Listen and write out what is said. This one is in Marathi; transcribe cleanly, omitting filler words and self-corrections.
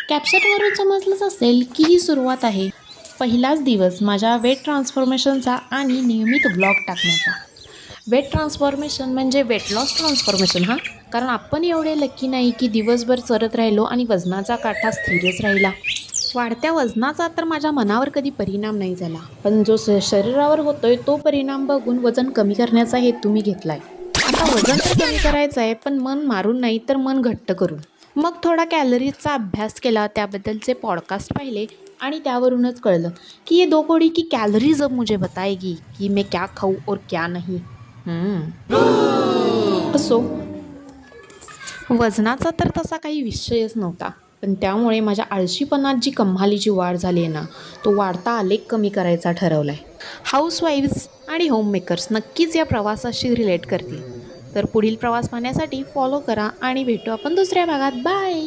कॅप्शनवरून समजलंच असेल की ही सुरुवात आहे पहिलाच दिवस माझ्या वेट ट्रान्सफॉर्मेशनचा आणि नियमित ब्लॉग टाकण्याचा. वेट ट्रान्सफॉर्मेशन म्हणजे वेट लॉस ट्रान्सफॉर्मेशन हां. कारण आपण एवढे लकी नाही की दिवसभर चरत राहिलो आणि वजनाचा काठा स्थिरच राहिला. वाढत्या वजनाचा तर माझ्या मनावर कधी परिणाम नाही झाला, पण जो शरीरावर होतोय तो परिणाम बघून वजन कमी करण्याचा हेतू मी घेतलाय. आता वजन तर कमी करायचं आहे, पण मन मारून नाही तर मन घट्ट करून. मग थोडा कॅलरीजचा अभ्यास केला, त्याबद्दलचे पॉडकास्ट पाहिले आणि त्यावरूनच कळलं की ये दो कौड़ी की कैलोरीज अब मुझे बताएगी कि मैं क्या खाऊं और क्या नहीं. असो, वजनाचा तर तसा काही विषयच नव्हता, पण त्यामुळे माझ्या आळशीपणात जी कमालीची वाढ झाली आहे ना, तो वाढता आलेख कमी करायचा ठरवला आहे. हाऊसवाईफ्स आणि होममेकर्स नक्कीच या प्रवासाशी रिलेट करतील. तर पुढील प्रवास पाहण्यासाठी फॉलो करा आणि भेटू आपण दुसऱ्या भागात. बाय.